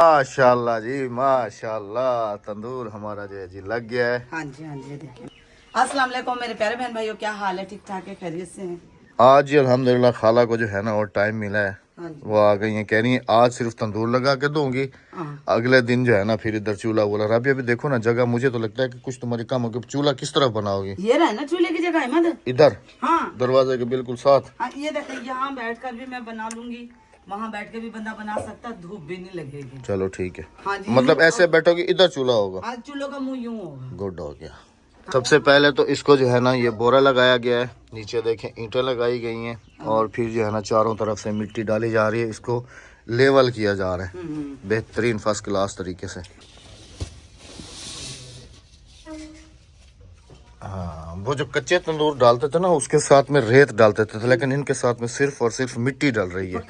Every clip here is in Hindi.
माशाल्लाह जी माशाल्लाह, तंदूर हमारा जो है जी लग गया है। हाँ जी हाँ जी, देखिए। अस्सलाम वालेकुम मेरे प्यारे बहन भाइयों, क्या हाल है? ठीक ठाक है, खैरियत से हैं? आज जी अल्हम्दुलिल्लाह खाला को जो है ना और टाइम मिला है, हाँ जी। वो आ गई है, कह रही है आज सिर्फ तंदूर लगा के दूंगी, हाँ अगले दिन जो है ना फिर इधर चूल्हा वूल्हा। अभी अभी देखो ना जगह, मुझे तो लगता है कि कुछ तुम्हारी कम होगी। चूल्हा किस तरफ बनाओगी? ये रहा ना चूल्हे की जगह अहमद। इधर हाँ दरवाजे के बिल्कुल साथ। हाँ, ये देखिए, यहाँ बैठ कर भी मैं बना लूंगी, वहाँ बैठ के भी बंदा बना सकता, धूप भी नहीं लगेगी। चलो ठीक है। हाँ जी, मतलब ऐसे बैठोगी, इधर चूल्हा होगा। हाँ, चूल्हों का मुंह यूं होगा। गुड हो गया। सबसे पहले तो इसको जो है ना ये बोरा लगाया गया है, नीचे देखें ईंटें लगाई गई हैं, और फिर जो है ना चारों तरफ से मिट्टी डाली जा रही है, इसको लेवल किया जा रहा है बेहतरीन फर्स्ट क्लास तरीके से। हाँ, वो जो कच्चे तंदूर डालते थे ना उसके साथ में रेत डालते थे, लेकिन इनके साथ में सिर्फ और सिर्फ मिट्टी डल रही है।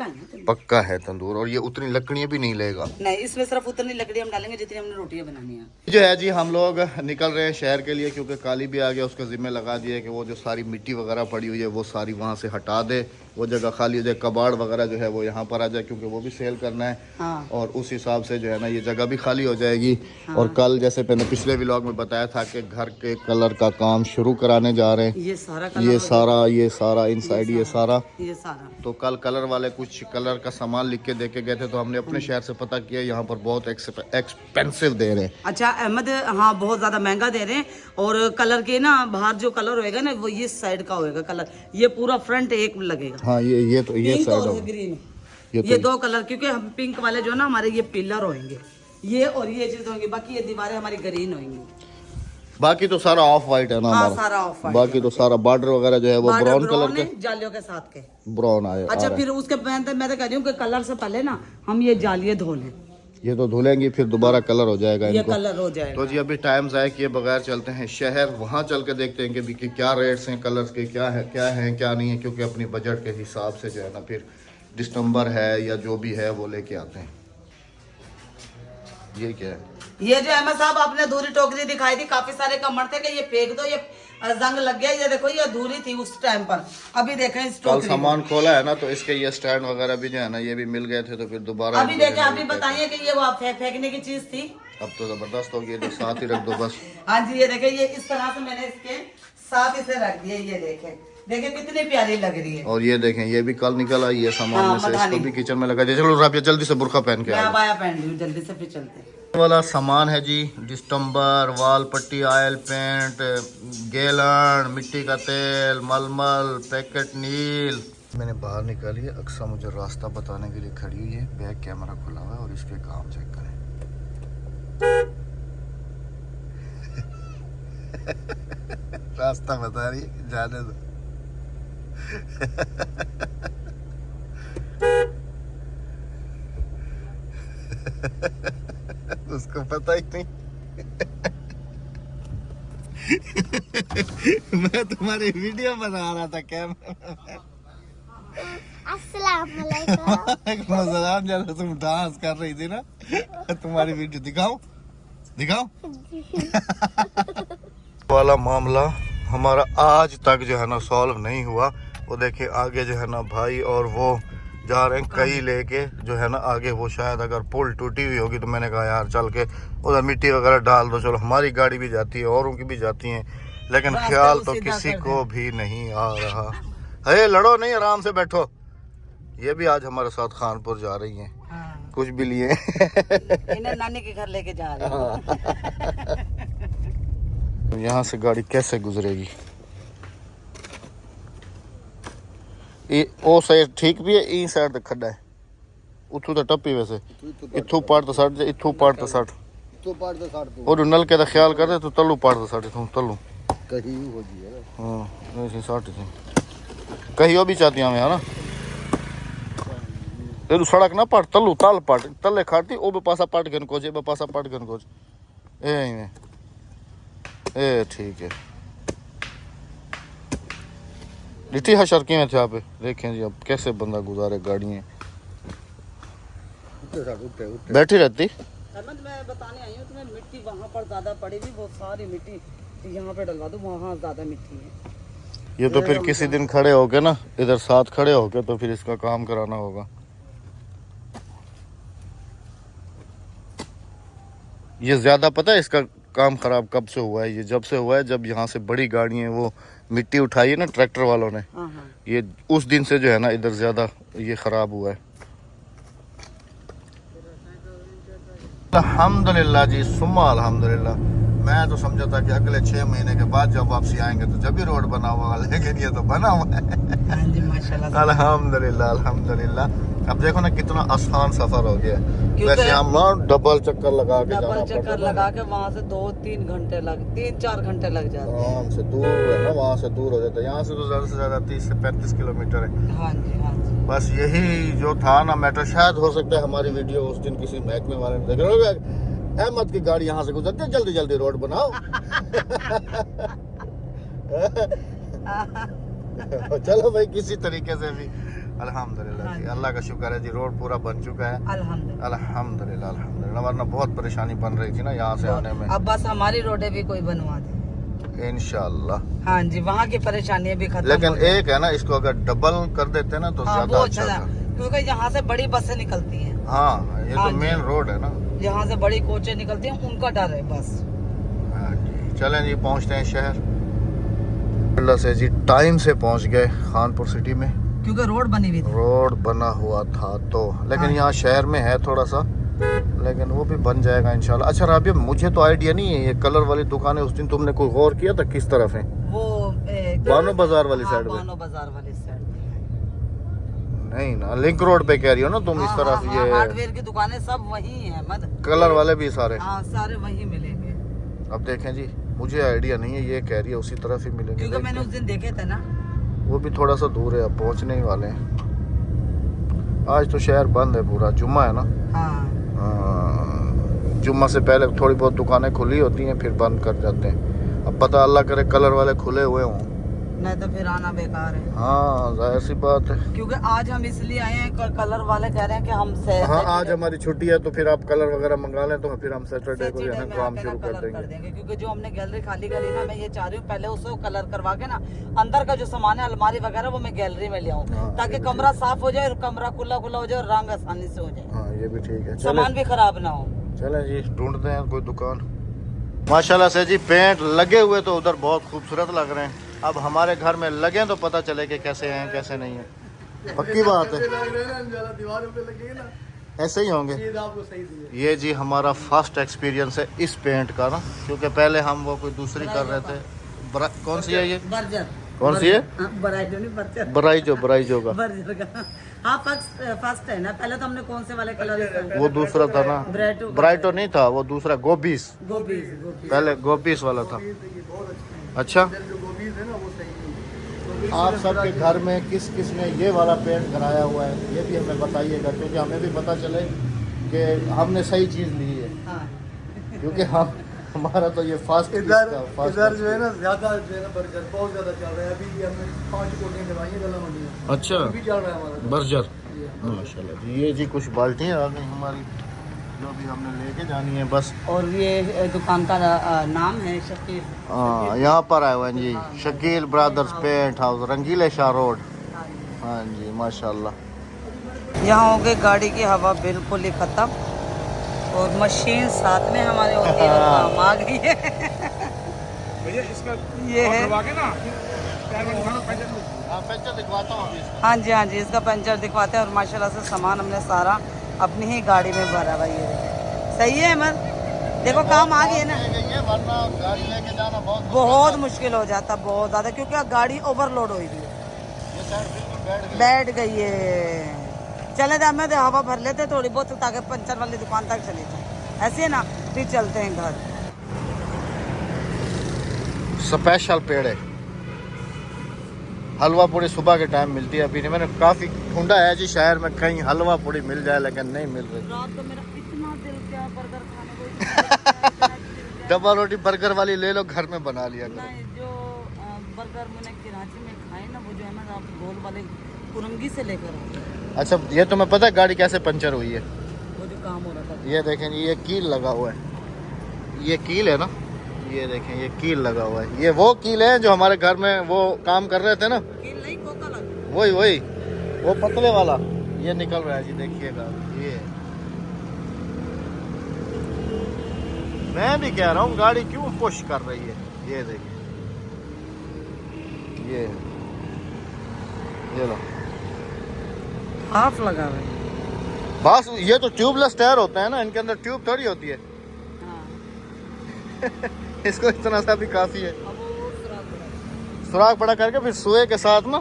पक्का है तंदूर, और ये उतनी लकड़ियाँ भी नहीं लेगा। नहीं, इसमें सिर्फ उतनी लकड़ी हम डालेंगे जितनी हमने रोटियां बनानी है। जो है जी हम लोग निकल रहे हैं शहर के लिए, क्योंकि काली भी आ गया, उसका जिम्मे लगा दिया है कि वो जो सारी मिट्टी वगैरह पड़ी हुई है वो सारी वहाँ से हटा दे, वो जगह खाली हो जाए, कबाड़ वगैरह जो है वो यहाँ पर आ जाए, क्योंकि वो भी सेल करना है। हाँ। और उस हिसाब से जो है ना ये जगह भी खाली हो जाएगी। हाँ। और कल जैसे मैंने पिछले व्लॉग में बताया था कि घर के कलर का काम शुरू कराने जा रहे हैं। ये सारा इनसाइड ये सारा तो कल कलर वाले कुछ कलर का सामान लिख के दे के गए थे, तो हमने अपने शहर से पता किया, यहाँ पर बहुत एक्सपेंसिव दे रहे हैं। अच्छा अहमद, हाँ बहुत ज्यादा महंगा दे रहे हैं। और कलर के ना बाहर जो कलर होएगा ना वो ये साइड का होएगा कलर, ये पूरा फ्रंट एक लगेगा। हाँ ये तो ये साइड और ग्रीन, ये तो दो कलर, क्योंकि हम पिंक वाले जो ना हमारे ये पिलर होंगे, ये और ये चीज होंगी, बाकी ये दीवारें हमारी ग्रीन होंगी। बाकी तो सारा ऑफ वाइट है ना। हाँ, हमारा सारा ऑफ वाइट। बाकी तो सारा बॉर्डर वगैरह जो है वो ब्राउन कलर के जालियों के साथ के ब्राउन आए। अच्छा फिर उसके मैं तो कह रही हूँ कि कलर से पहले ना हम ये जालियां धो लें। ये तो धुलेंगी फिर दोबारा कलर हो जाएगा ये इनको। कलर हो जाएगा। तो जी अभी टाइम ज़ाया किए बगैर चलते हैं शहर, वहाँ चल के देखते हैं कि क्या रेट्स हैं कलर्स के, क्या है क्या नहीं है, क्योंकि अपनी बजट के हिसाब से जो है ना फिर दिसंबर है या जो भी है वो लेके आते हैं। ये क्या है? ये जो अहमद साहब आपने अधूरी टोकरी दिखाई थी, काफी सारे कमर थे कि ये फेंक दो, ये जंग लग गया। ये देखो ये अधूरी थी उस टाइम पर, अभी देखें इस कल सामान खोला है ना तो इसके ये स्टैंड वगैरह भी जो है ना ये भी मिल गए थे, तो फिर दोबारा अभी देखें, अभी बताइए कि ये वो फेंकने की चीज थी। अब तो जबरदस्त हो गई, तो साथ ही रख दो बस। हाँ जी, ये देखें, ये इस तरह से मैंने इसके साथ इसे रख दिए, ये देखें देखें कितनी प्यारी लग रही है। और ये देखें ये भी कल निकल आई है सामान में से, इसको भी किचन में लगा दिया। चलो राबिया जल्दी से बुर्का पहन के मैं बाया पहन लूं जल्दी से, फिर चलते हैं। वाला सामान है जी, डिस्टम्बर, वाल पट्टी, ऑयल पेंट, गैलन, मिट्टी का तेल, मलमल, पैकेट नील। मैंने बाहर निकाली है, अक्सर मुझे रास्ता बताने के लिए खड़ी हुई है, बैक कैमरा खुला हुआ है और इसके काम चेक करें। रास्ता बता रही है, जाने दो। उसको पता ही नहीं। मैं तुम्हारी वीडियो बना रहा था कैमरा। अस्सलाम वालेकुम। जब तुम डांस कर रही थी ना, तुम्हारी वीडियो दिखाओ वाला मामला हमारा आज तक जो है ना सॉल्व नहीं हुआ। वो देखिए आगे जो है ना भाई और वो जा रहे हैं कई लेके, जो है ना आगे वो शायद अगर पुल टूटी हुई होगी, तो मैंने कहा यार चल के उधर मिट्टी वगैरह डाल दो। चलो हमारी गाड़ी भी जाती है, औरों की भी जाती हैं, लेकिन ख्याल तो किसी को भी नहीं आ रहा। अरे लड़ो नहीं, आराम से बैठो। ये भी आज हमारे साथ खानपुर जा रही हैं। हाँ। कुछ भी लिए इन्हें नानी के घर लेके जा रहे हैं। यहाँ से गाड़ी कैसे गुजरेगी? ओ साइड ठीक भी है, ई साइड तक खड्डा है, उथू तो टप्पी वैसे इथू पार तो सट इथू पार तो सट और नलके का ख्याल कर तो तलू पार तो सट इथू तलू कहीं हो जी है। हां ऐसे सट थी कहीं ओ भी चाहती हमें है ना, तेरू सड़क ना पाट तलू ताल पाट तले खाती ओ बे पासा पाट गन को जे बे पासा पाट गन को ए ठीक है। लिट्टी हशर की में थे आप देखें जी, अब कैसे बंदा गुजारे गाड़ियाँ बैठी रहती। अहमद मैं बताने आई हूँ तुम्हें, मिट्टी वहाँ पर ज्यादा पड़ी हुई, बहुत सारी मिट्टी यहाँ पे डलवा दो, वहाँ ज्यादा मिट्टी है। ये तो फिर किसी दिन खड़े होके ना इधर साथ खड़े होके तो फिर इसका काम कराना होगा। ये ज्यादा पता है इसका काम खराब कब से हुआ है? ये जब से हुआ है जब यहाँ से बड़ी गाड़ी है वो मिट्टी उठाई है ना ट्रैक्टर वालों ने, हाँ हाँ। ये उस दिन से जो है ना इधर ज्यादा ये खराब हुआ है। अल्हम्दुलिल्लाह जी, सुम्मा अल्हम्दुलिल्लाह। मैं तो समझा था कि अगले 6 महीने के बाद जब वापसी आएंगे तो जब भी रोड बना हुआ, लेकिन ये तो बना हुआ है। हाँ जी माशाल्लाह। अल्हम्दुलिल्लाह अल्हम्दुलिल्लाह। अब देखो ना कितना आसान सफर हो गया। क्योंकि वैसे हम डबल चक्कर लगा के जाना डबल चक्कर पड़ता लगा के वहाँ से 2-3 घंटे 3-4 घंटे लग जाते हैं। आराम से दूर है ना, वहाँ से दूर हो जाता है। यहाँ से तो ज्यादा से ज्यादा 30 से 35 किलोमीटर है। हाँ जी हाँ जी। बस यही जो था ना मेट्रो, शायद हो सकता है हमारी वीडियो उस दिन किसी महकमे वाले ने देख रहा, अहमद की गाड़ी यहाँ से गुजरती है, जल्दी जल्दी रोड बनाओ। चलो भाई किसी तरीके से भी अल्हम्दुलिल्लाह जी, अल्लाह का शुक्र है जी, रोड पूरा बन चुका है। अल्हम्दुलिल्लाह अल्हम्दुलिल्लाह अल्हम्दुलिल्लाह, वरना बहुत परेशानी बन रही थी ना यहाँ से आने में। अब बस हमारी रोडें भी कोई बनवा दे इंशाल्लाह। हाँ जी, वहाँ की परेशानियाँ भी खत्म लेकिन हो जाए। एक है ना, इसको अगर डबल कर देते ना तो हाँ, ज्यादा वो अच्छा था। क्योंकि यहाँ से बड़ी बसें निकलती हैं, हाँ ये हाँ तो जी। मेन रोड है ना। यहाँ से बड़ी कोचें निकलती हैं, उनका डर है बस। हाँ जी, चलें जी पहुँचते हैं शहर। अल्लाह से जी टाइम से पहुँच गए खानपुर सिटी में। क्योंकि रोड बनी हुई थी। रोड बना हुआ था तो, लेकिन हाँ। यहाँ शहर में है थोड़ा सा, लेकिन वो भी बन जाएगा इंशाल्लाह। अच्छा राबिया, मुझे तो आइडिया नहीं है ये कलर वाली दुकानें उस दिन तुमने कोई गौर किया था किस तरफ है? वो बानो बाजार वाली हाँ, साइड में? बानो बाजार वाली साइड नहीं ना, लिंक रोड पे कह रही हो ना तुम इस तरफ? ये हार्डवेयर की दुकानें सब वही हैं मत। कलर वाले भी सारे? हाँ सारे वही मिलेंगे। अब देखें जी, मुझे आइडिया नहीं है, ये कह रही है उसी तरफ ही मिलेंगे। क्योंकि मैंने उस दिन देखे थे ना। वो भी थोड़ा सा दूर है, अब पहुंचने ही वाले हैं। आज तो शहर बंद है पूरा, जुम्मा है ना। हाँ जुम्मा से पहले थोड़ी बहुत दुकानें खुली होती हैं, फिर बंद कर जाते हैं। अब पता अल्लाह करे कलर वाले खुले हुए हों, नहीं तो फिर आना बेकार है। हाँ जाहिर सी बात है। क्योंकि आज हम इसलिए आए हैं, कलर वाले कह रहे हैं कि हम हाँ आज हमारी छुट्टी है तो फिर आप कलर वगैरह मंगा लें तो फिर हम सैटरडे को जो है ना काम शुरू कर देंगे। क्योंकि जो हमने गैलरी खाली करी ना, मैं ये चाह रही हूँ पहले उसको कलर करवा के ना अंदर का जो सामान है अलमारी वगैरह वो मैं गैलरी में ले आऊँ, हाँ, ताकि कमरा साफ हो जाए और कमरा खुला खुला हो जाए और रंग आसानी से हो जाए, हाँ ये भी ठीक है। सामान भी खराब ना हो। चलें जी ढूंढते हैं कोई दुकान। माशाल्लाह से जी पेंट लगे हुए तो उधर बहुत खूबसूरत लग रहे हैं। अब हमारे घर में लगे तो पता चले कि कैसे हैं कैसे नहीं है। पक्की बात है, ऐसे ही होंगे। ये जी हमारा फर्स्ट एक्सपीरियंस है इस पेंट का ना, क्योंकि पहले हम वो कोई दूसरी कर रहे थे। कौन सी है ये? बर्जर। कौन सी है? बराइजो नहीं, बर्जर। बराइजो का। बर्जर का हाँ फर्स्ट है ना। पहले तो हमने कौन से वाले कलर? वो दूसरा था ना, ब्राइटो नहीं था वो दूसरा, गोबीस। पहले गोबीस वाला था। अच्छा, आप सबके घर में किस किस ने ये वाला पेंट कराया हुआ है ये भी हमें बताइएगा, क्योंकि हमें भी पता चले कि हमने सही चीज़ ली है। हाँ। क्योंकि हम हमारा तो ये फास्ट इधर जो है ना ज्यादा जो है ना बर्गर बहुत ज्यादा चल रहा है। अभी हमने 5 कोटियां करवाई हैं गला मंडी में। अच्छा अभी चल रहा है हमारा बर्जर, माशाल्लाह जी। ये जी कुछ बाल्टियाँ आ गई हमारी जो भी हमने लेके जानी है बस। और ये दुकान का नाम है शकील। हाँ यहाँ पर आए हुए हैं जी, Shakeel brothers paint house, Rangeele Shah road. हाँ जी माशाल्लाह। यहाँ हो गई गाड़ी की हवा बिल्कुल ही खत्म और मशीन साथ में हमारे होती है और काम आ गई है। ये है पंचर दिखवाता हूँ अभी। हाँ जी इसका पंचर दिखवाते हैं। और माशाल्लाह से सामान हमने सारा अपनी ही गाड़ी में भरा हुआ। ये देखिए सही है अहमद, देखो काम आ गई है ना। ये वरना गाड़ी लेके जाना बहुत मुश्किल हो जाता, बहुत ज़्यादा, क्योंकि गाड़ी ओवरलोड हुई थी, ये साइड बिल्कुल बैठ गई है। चले थे हमें हवा भर लेते थोड़ी बहुत ताकि पंचर वाली दुकान तक चले जाए, ऐसे है ना, फिर चलते हैं घर। स्पेशल पेड़ है, हलवा पूड़ी सुबह के टाइम मिलती है। अभी नहीं, मैंने काफ़ी ढूंढा है जी शहर में कहीं हलवा पूड़ी मिल जाए, लेकिन नहीं मिल रही। रात को मेरा इतना दिल क्या बर्गर खाने को, डब्बा रोटी बर्गर वाली ले लो, घर में बना लिया करो। नहीं, जो बर्गर मैंने कराची में खाए ना, वो जो है ना आप गोल वाले कुरंगी से लेकर। अच्छा ये तुम्हें पता है गाड़ी कैसे पंचर हुई है? वो जो काम हो रहा था, ये देखें ये कील लगा हुआ है, ये कील है ना, ये देखें ये कील लगा हुआ है। ये वो कील है जो हमारे घर में वो काम कर रहे थे ना, नहीं कोका लगा, वही वो पतले वाला ये निकल रहा है जी, देखिएगा ये मैं भी कह रहा हूँ गाड़ी क्यों पुश कर रही है। ये देखिए, ये लो हाफ लगा हुआ है। बस ये तो ट्यूबलेस टायर होता है ना, इनके अंदर ट्यूब थोड़ी होती है। हाँ। इसको इतना सा भी काफी है। सुराख बड़ा करके फिर सुए के साथ ना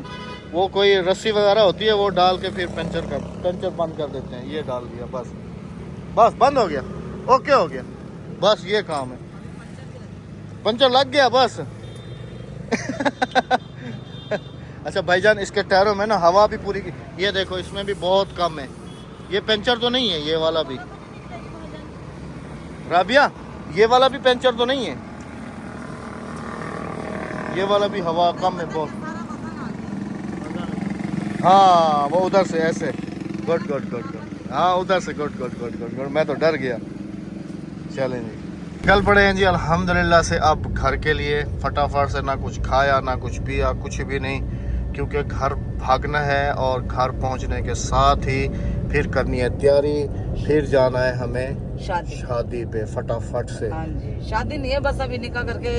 वो कोई रस्सी वगैरह होती है वो डाल के फिर पंचर बंद कर देते हैं। ये डाल दिया, बस बंद हो गया, ओके हो गया, बस ये काम है। पंचर लग गया बस। अच्छा भाईजान, इसके टायरों में ना हवा भी पूरी की, ये देखो इसमें भी बहुत कम है। ये पंचर तो नहीं है, ये वाला भी राबिया, ये वाला भी पंचर तो नहीं है, ये वाला भी हवा कम है बहुत। हाँ वो उधर से ऐसे, गुड गुड गुड गुड, हाँ उधर से good good good good good, मैं तो डर गया। चलें जी, कल पड़े हैं जी अल्हम्दुलिल्लाह से अब घर के लिए। फटाफट से ना कुछ खाया ना कुछ पिया, कुछ भी नहीं, क्योंकि घर भागना है और घर पहुंचने के साथ ही फिर करनी है तैयारी, फिर जाना है हमें शादी पे फटाफट से। हाँ जी, शादी नहीं है, बस अभी निकाह करके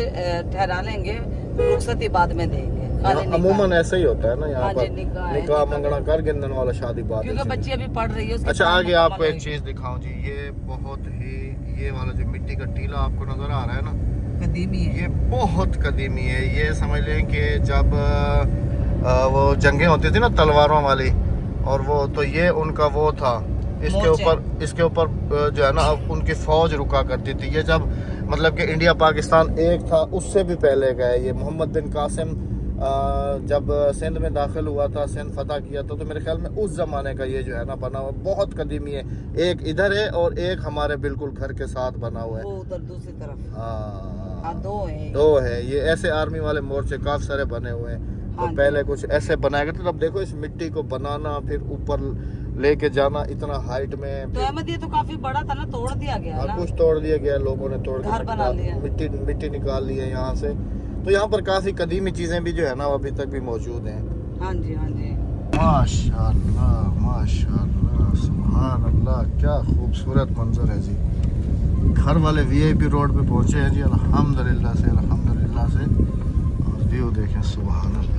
ठहरा लेंगे, रुखसती बाद में देंगे। अमूमन ऐसा ही होता है ना यहाँ हाँ पर, जी, निकाह मंगना कर गिनने वाला शादी बाद क्योंकि बच्ची अभी पढ़ रही है। अच्छा आगे आपको एक चीज दिखाऊं जी, ये बहुत ही, ये वाला जो मिट्टी का टीला आपको नजर आ रहा है ना, कदीमी है, ये बहुत कदीमी है। ये समझ लें कि जब वो जंगें होती थी ना तलवारों वाली, और वो तो ये उनका वो था, इसके ऊपर जो है ना अब उनकी फौज रुका करती थी। ये जब मतलब कि इंडिया पाकिस्तान एक था उससे भी पहले का है। ये मोहम्मद बिन कासिम जब सिंध में दाखिल हुआ था, सिंध फतह किया था, तो मेरे ख्याल में उस ज़माने का ये जो है ना बना हुआ, बहुत कदीमी है। एक इधर है और एक हमारे बिल्कुल घर के साथ बना हुआ है, वो उधर दूसरी तरफ। हाँ दो है। ये ऐसे आर्मी वाले मोर्चे काफी सारे बने हुए हैं। तो हाँ पहले कुछ ऐसे बनाए गए थे। तब देखो इस मिट्टी को बनाना, फिर ऊपर लेके जाना इतना हाइट में। तो अहमद ये तो काफी बड़ा था ना, तोड़ दिया गया ना? कुछ तोड़ दिया गया, लोगों ने तोड़ घर बना लिया, मिट्टी निकाल ली है यहाँ से। तो यहाँ पर काफी कदीमी चीजें भी जो है ना अभी तक भी मौजूद हैं। हाँ जी हाँ जी, माशाल्लाह माशाल्लाह, सुभान अल्लाह, क्या खूबसूरत मंजर है जी। घर वाले वीआईपी रोड पे पहुंचे हैं जी अल्हम्दुलिल्लाह से। और व्यू देखें, सुभान अल्लाह।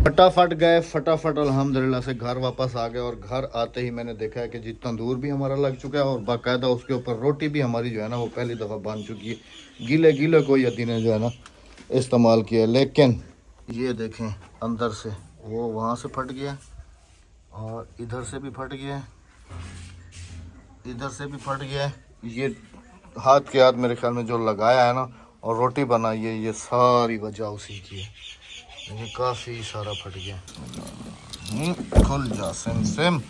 फटाफट अल्हम्दुलिल्लाह से घर वापस आ गए। और घर आते ही मैंने देखा है कि जी तंदूर भी हमारा लग चुका है और बाकायदा उसके ऊपर रोटी भी हमारी जो है ना वो पहली दफ़ा बन चुकी है। गीले को यदि ने जो है ना इस्तेमाल किया। लेकिन ये देखें अंदर से वो वहाँ से फट गया और इधर से भी फट गया, इधर से भी फट गया। ये हाथ के हाथ मेरे ख्याल में जो लगाया है ना और रोटी बनाई है, ये सारी वजह उसी की है। ये काफ़ी सारा फट गया। खुल जा सिम।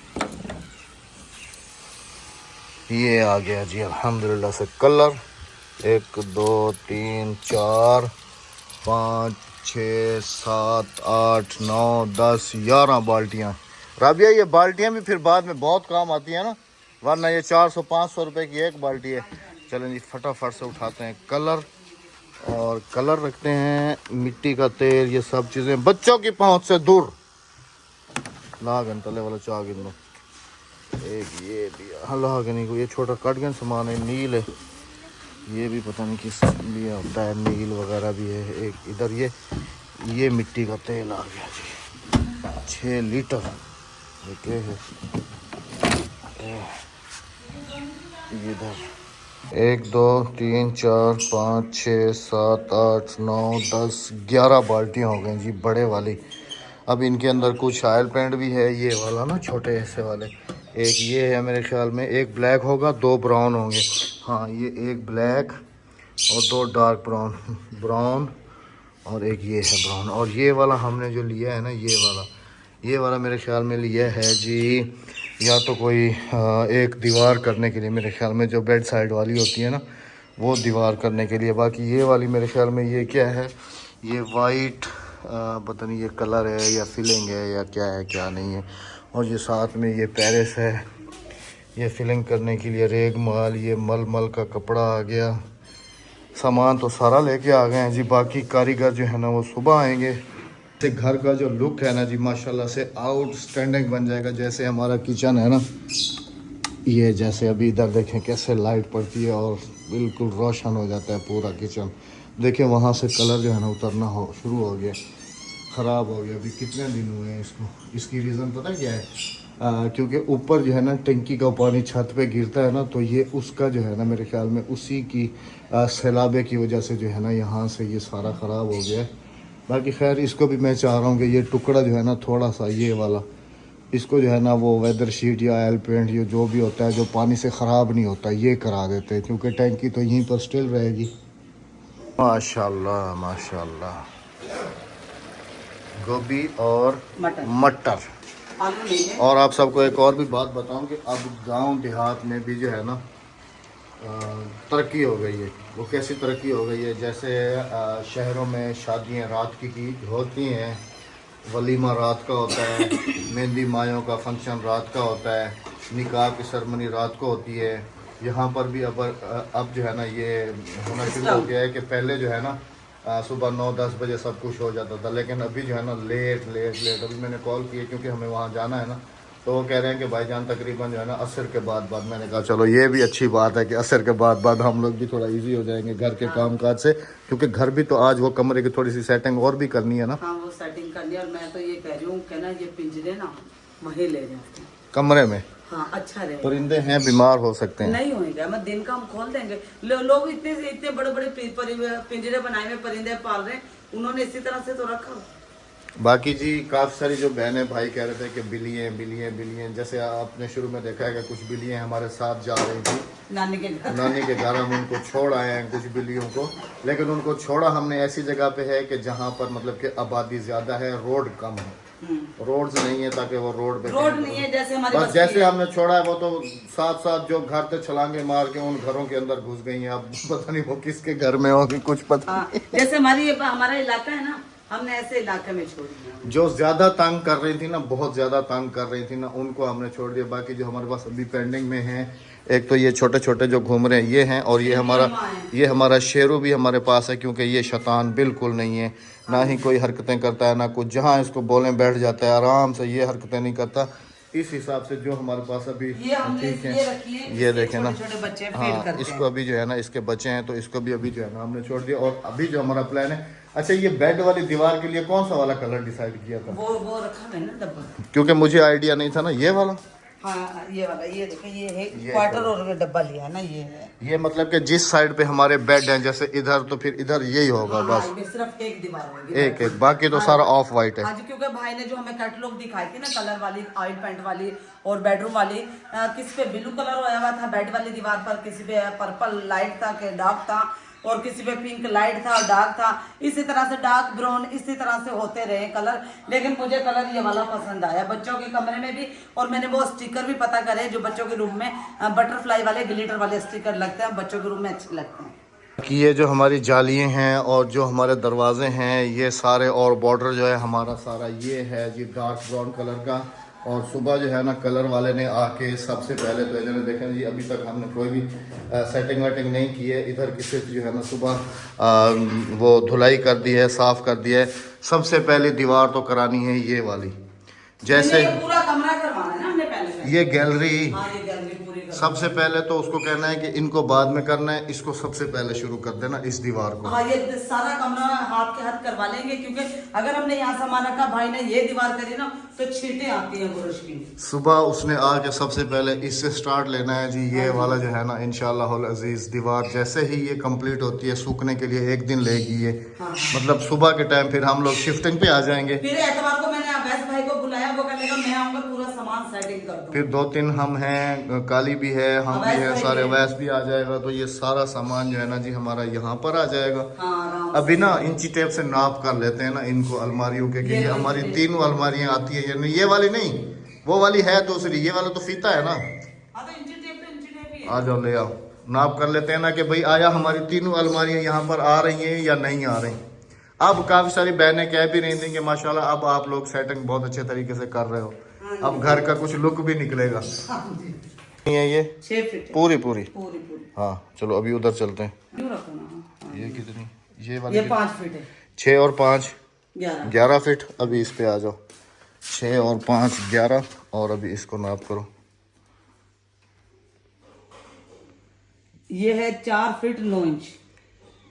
ये आ गया जी अल्हम्दुलिल्लाह से कलर। 1 2 3 4 5 6 7 8 9 10 11 बाल्टियाँ। राबिया ये बाल्टियाँ भी फिर बाद में बहुत काम आती है ना, वरना ये 400-500 रुपए की एक बाल्टी है। चलें जी फटाफट से उठाते हैं कलर, और कलर रखते हैं, मिट्टी का तेल, ये सब चीज़ें बच्चों की पहुंच से दूर। लाग तले वाला चाह गिन लो। एक ये दिया हल्ला नहीं को, ये छोटा कट गया सामान है, नील है, ये भी पता नहीं किस लिए होता है, नील वगैरह भी है। एक इधर ये मिट्टी का तेल आ गया जी 6 लीटर। ये है इधर 1 2 3 4 5 6 7 8 9 10 11 बाल्टियाँ हो गई जी बड़े वाली। अब इनके अंदर कुछ ऑयल पेंट भी है, ये वाला ना छोटे ऐसे वाले। एक ये है मेरे ख्याल में, एक ब्लैक होगा, 2 ब्राउन होंगे। हाँ ये एक ब्लैक और 2 डार्क ब्राउन और एक ये है ब्राउन। और ये वाला हमने जो लिया है ना, ये वाला मेरे ख्याल में लिया है जी, या तो कोई एक दीवार करने के लिए, मेरे ख्याल में जो बेड साइड वाली होती है ना वो दीवार करने के लिए। बाकी ये वाली मेरे ख्याल में ये क्या है, ये वाइट पता नहीं ये कलर है या फिलिंग है या क्या है क्या नहीं है। और ये साथ में ये पेरिस है, ये फिलिंग करने के लिए रेग माल, ये मल का कपड़ा आ गया। सामान तो सारा लेके आ गए हैं जी। बाकी कारीगर जो है ना वो सुबह आएंगे। घर का जो लुक है ना जी माशाल्लाह से आउटस्टैंडिंग बन जाएगा। जैसे हमारा किचन है ना, ये जैसे अभी इधर देखें कैसे लाइट पड़ती है और बिल्कुल रोशन हो जाता है पूरा किचन। देखें वहाँ से कलर जो है ना उतरना शुरू हो गया, ख़राब हो गया। अभी कितने दिन हुए हैं इसको। इसकी रीज़न पता क्या है? क्योंकि ऊपर जो है ना टंकी का पानी छत पे गिरता है ना, तो ये उसका जो है ना मेरे ख्याल में उसी की सैलाबे की वजह से जो है ना यहाँ से ये सारा ख़राब हो गया है। बाकी खैर इसको भी मैं चाह रहा हूँ कि ये टुकड़ा जो है ना थोड़ा सा ये वाला, इसको जो है ना वो वेदर शीट या एल पेंट या जो भी होता है जो पानी से ख़राब नहीं होता ये करा देते हैं, क्योंकि टंकी तो यहीं पर स्टिल रहेगी। माशाल्लाह माशाल्लाह। गोभी और मटर आलू नहीं है। और आप सबको एक और भी बात बताऊं कि अब गांव देहात में भी जो है ना तरक्की हो गई है। वो कैसी तरक्की हो गई है? जैसे शहरों में शादियां रात की होती हैं, वलीमा रात का होता है, मेहंदी मायों का फंक्शन रात का होता है, निकाह की सरमनी रात को होती है। यहाँ पर भी अब जो है ना ये होना शुरू हो गया है कि पहले जो है ना सुबह 9-10 बजे सब कुछ हो जाता था, लेकिन अभी जो है ना लेट। अभी मैंने कॉल किया क्योंकि हमें वहाँ जाना है ना, तो वो कह रहे हैं कि भाईजान तकरीबन जो है ना असर के बाद। मैंने कहा चलो ये भी अच्छी बात है कि असर के बाद हम लोग भी थोड़ा इजी हो जाएंगे घर के कामकाज से, क्योंकि घर भी तो आज वो कमरे की थोड़ी सी सेटिंग और भी करनी है ना। हाँ वो सेटिंग करनी है। और मैं तो ये कह रही हूँ कि ना ये पिंजरे ना वहीं ले जाते हैं कमरे में। हाँ अच्छा रहेगा। परिंदे हैं बीमार हो सकते हैं। नहीं होएगा, मैं दिन का हम खोल देंगे। लोग इतने बड़े बड़े पिंजरे बनाए हुए परिंदे पाल रहे हैं, उन्होंने इसी तरह से तो रखा। बाकी जी काफ़ी सारी जो बहनें भाई कह रहे थे कि बिल्लियाँ, जैसे आपने शुरू में देखा है कि कुछ बिल्लियाँ हमारे साथ जा रही थी नानी के घर। हम उनको छोड़ आए हैं कुछ बिल्लियों को, लेकिन उनको छोड़ा हमने ऐसी जगह पे है कि जहाँ पर मतलब कि आबादी ज़्यादा है, रोड कम है। रोड्स नहीं है ताकि वो रोड नहीं है जैसे हमारे बस जैसे हमने छोड़ा है वो तो साथ जो घर थे छलांगे मार के उन घरों के अंदर घुस गई हैं। अब पता नहीं वो किसके घर में होगी, कुछ पता नहीं। जैसे हमारा इलाका है ना, हमने ऐसे इलाके में छोड़ दिया। जो ज्यादा तंग कर रही थी ना, बहुत ज्यादा तंग कर रही थी ना, उनको हमने छोड़ दिया। बाकी जो हमारे पास अभी पेंडिंग में है, एक तो ये छोटे छोटे जो घूम रहे हैं ये हैं, और ये हमारा शेरू भी हमारे पास है, क्योंकि ये शैतान बिल्कुल नहीं है, ना ही कोई हरकतें करता है ना कुछ। जहाँ इसको बोलें बैठ जाता है आराम से, ये हरकतें नहीं करता। इस हिसाब से जो हमारे पास अभी ठीक है, ये देखें ना। हाँ इसको अभी जो है ना इसके बच्चे हैं, तो इसको भी अभी जो है ना हमने छोड़ दिया। और अभी जो हमारा प्लान है, अच्छा ये बेड वाली दीवार के लिए कौन सा वाला कलर डिसाइड किया था? वो रखा है ना डब्बा, क्योंकि मुझे आइडिया नहीं था ना ये वाला। हाँ ये वाला, ये देखिए ये है क्वार्टर और डब्बा लिया है ना, ये है। ये मतलब कि जिस साइड पे हमारे बेड हैं, जैसे इधर तो फिर इधर यही होगा। हाँ, बस ये सिर्फ एक दीवार होगी, एक बाकी तो सारा ऑफ वाइट है। आज क्योंकि भाई ने जो हमें कैटलॉग दिखाई थी ना, कलर वाली, ऑयल पेंट वाली और बेडरूम वाली, किसी पे ब्लू कलर होया हुआ था बेड वाली दीवार पर, किसी पे पर्पल लाइट था कि डार्क था, और किसी पे पिंक लाइट था और डार्क था। इसी तरह से डार्क ब्राउन इसी तरह से होते रहे कलर, लेकिन मुझे कलर ये वाला पसंद आया बच्चों के कमरे में भी। और मैंने वो स्टिकर भी पता करे जो बच्चों के रूम में बटरफ्लाई वाले ग्लिटर वाले स्टिकर लगते हैं, बच्चों के रूम में अच्छे लगते हैं। कि ये जो हमारी जालियाँ हैं और जो हमारे दरवाजे हैं ये सारे, और बॉर्डर जो है हमारा सारा ये है जी डार्क ब्राउन कलर का। और सुबह जो है ना कलर वाले ने आके सबसे पहले तो इन्होंने देखें जी, अभी तक हमने कोई भी सेटिंग वेटिंग नहीं की है इधर की, सिर्फ जो है ना सुबह वो धुलाई कर दी है, साफ़ कर दिया है। सबसे पहले दीवार तो करानी है ये वाली, जैसे पूरा कमरा करवाना है ना हमने पहले। ये गैलरी हाँ, ये गैलरी पूरी करवानी। सबसे पहले तो उसको कहना है कि इनको बाद में करना है, इसको सबसे पहले शुरू कर देना इस दीवार को। हाँ, ये सारा कमरा हाथ के हाथ करवा लेंगे, क्योंकि अगर हमने यहाँ सामान रखा, भाई ने ये दीवार करी ना, तो छींटे आती हैं बुरुश की। सुबह उसने आके सबसे पहले इससे स्टार्ट लेना है जी, ये वाला जो है ना इंशाल्लाह अजीज दीवार जैसे ही ये कंप्लीट होती है, सूखने के लिए 1 दिन लेगी ये। हाँ। मतलब सुबह के टाइम फिर हम लोग शिफ्टिंग पे आ जाएंगे। फिर एतवार को मैंने अवैस भाई को बुलाया, वो कहने का मैं आऊंगा, पूरा सामान सेटिंग कर दूं। फिर 2-3 हम हैं, काली भी है, हम भी हैं, सारे अवैस भी आ जाएगा, तो ये सारा सामान जो है ना जी हमारा यहाँ पर आ जाएगा। हाँ, अभी ना इंची टेप से नाप कर लेते हैं ना इनको अलमारियों के, कि ये हमारी 3 अलमारियाँ आती है, ये वाली नहीं, वो वाली है दूसरी, ये वाला तो फीता है ना। हाँ, तो इंची टेप ही है। आ जाओ ले आओ, नाप कर लेते हैं ना कि भाई आया हमारी 3 अलमारियाँ यहाँ पर आ रही हैं या नहीं आ रही। अब काफ़ी सारी बहनें कह भी रही थी कि माशाल्लाह अब आप लोग सेटिंग बहुत अच्छे तरीके से कर रहे हो, अब घर का कुछ लुक भी निकलेगा। ये 6 फीट पूरी। हाँ, चलो अभी उधर चलते हैं। क्यों रखो ना। ये कितनी, ये वाली ये 5 फीट है। 6 और 5 11 फीट। अभी इस पे आ जाओ, 6 और 5 11, और अभी इसको नाप करो। ये है 4 फीट 9 इंच।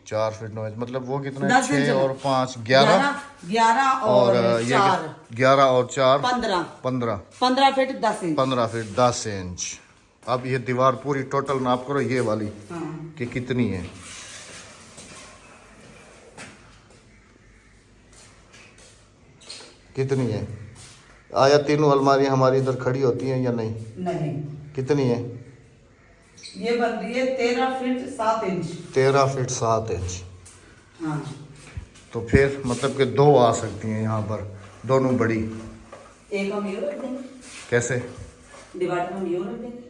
4 फीट 9 इंच मतलब वो कितना है? 10 इंच 6 और 5 11 11 और और ये 4 11 और 4 15 15 15 फीट 10 इंच। 15 feet 10 inch. अब ये दीवार पूरी टोटल नाप करो ये वाली हाँ। कि कितनी है। कितनी है? आया तीनों अलमारी हमारी इधर खड़ी होती हैं या नहीं? नहीं, कितनी है? ये बन रही है 13 फीट 7 इंच। 13 feet 7 inch. हाँ। तो फिर मतलब कि 2 आ सकती हैं यहाँ पर, दोनों बड़ी। एक हम ये रख देंगे, कैसे? डिवाइडर हम ये रख देंगे।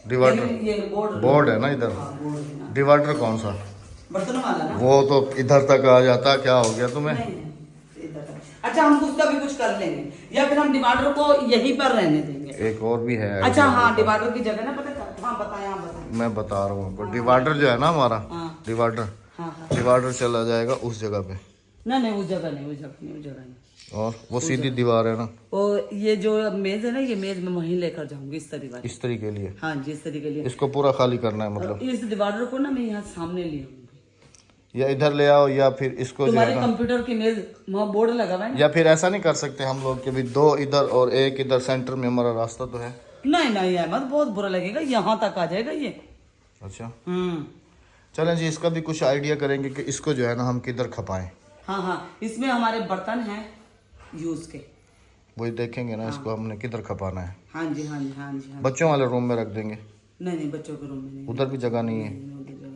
डिवाइडर ये बोर्ड है ना इधर। हाँ, बोर्ड है ना। डिवाइडर कौन सा? बर्तनों वाला ना। वो तो इधर तक आ जाता, क्या हो गया तुम्हें? नहीं, नहीं, इधर तक। अच्छा, हम उसका भी कुछ कर लेंगे या फिर हम डिवाइडर को यहीं पर रहने देंगे। एक और भी है। अच्छा हाँ, डिवाइडर की जगह ना पता है? हाँ बताएं, आप बताएं। मैं बता रहा हूँ आपको, डिवाइडर जो है ना हमारा, हाँ। डिवाइडर हाँ हाँ। डिवाइडर चला जाएगा उस जगह पे। नहीं, उस जगह नहीं, उस जगह नहीं। और वो सीधी दीवार है ना, और ये जो मेज है ना, ये मेज मैं वहीं लेकर जाऊंगी इस तरीके। इस तरीके के लिए। हाँ जी, इस तरीके के लिए। इसको पूरा खाली करना है मतलब, इस डिवाइडर को ना मैं यहाँ सामने ले आऊंगी। या इधर ले आओ या फिर इसको जो तुम्हारे है ना, कंप्यूटर की मेज वहाँ बोर्ड लगा हुआ है ना? या फिर ऐसा नहीं कर सकते हम लोग कि भी 2 इधर और 1 इधर, सेंटर में हमारा रास्ता तो है। नहीं अहमद, बहुत बुरा लगेगा, यहाँ तक आ जाएगा ये। अच्छा हम्म। चलें जी, इसका भी कुछ आइडिया करेंगे कि इसको जो है ना हम किधर खपाएं। हाँ, इसमें हमारे बर्तन हैं यूज के, वही देखेंगे ना, इसको हमने किधर खपाना है। हाँ जी, हाँ जी, हाँ जी, हाँ। बच्चों वाले रूम में रख देंगे, नहीं, बच्चों के रूम में नहीं, उधर भी जगह नहीं है। उधर जगह-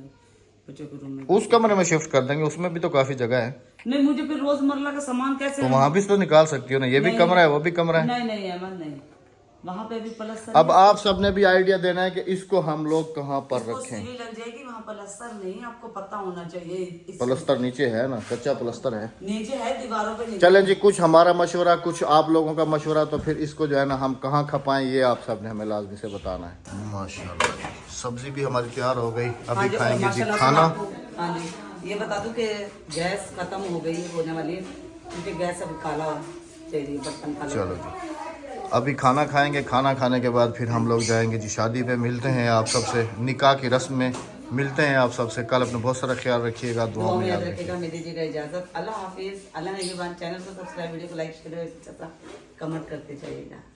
बच्चों के रूम में उस कमरे में शिफ्ट कर देंगे, उसमें भी तो काफी जगह है। नहीं। मुझे फिर रोजमर्रा का सामान कैसे? तो वहां भी तो निकाल सकती हो ना, ये भी कमरा है वो भी कमरा है। नहीं अहमद, नहीं, वहाँ पे भी प्लस्तर। अब आप सबने भी आइडिया देना है कि इसको हम लोग कहाँ पर इसको रखें। सीढ़ी लग जाएगी, वहाँ प्लस्तर नहीं, आपको पता होना चाहिए। प्लस्तर नीचे है ना, कच्चा प्लस्तर है। नीचे है, दीवारों पे नीचे। चलें जी, कुछ हमारा मशवरा, कुछ आप लोगों का मशवरा, तो फिर इसको जो है ना हम कहाँ खपाएं ये आप सबने हमें लाजमी से बताना है। माशाल्लाह, सब्जी भी हमारी तैयार हो गई, हाँ अभी जी, और खाएंगे जी माशाल्लाह से खाना। आपको- हाँ जी, ये बता दूं कि गैस खत्म हो गई होने वाली है, क्योंकि गैस अभी काला चाहिए, बर्तन काला। चलो जी, अभी खाना खाएंगे, खाना खाने के बाद फिर हम लोग जाएंगे जी शादी पे। मिलते हैं आप सबसे निकाह की रस्म में, मिलते हैं आप सबसे कल। अपना बहुत सारा ख्याल रखिएगा, दुआ दुआ में में याद याद रखिएगा। रखिएगा। मैं दीजिएगा इजाजत। अल्लाह हाफिज। अल्लाह ने चैनल को सब्सक्राइब, वीडियो को लाइक, शेयर, कमेंट करते जाइएगा।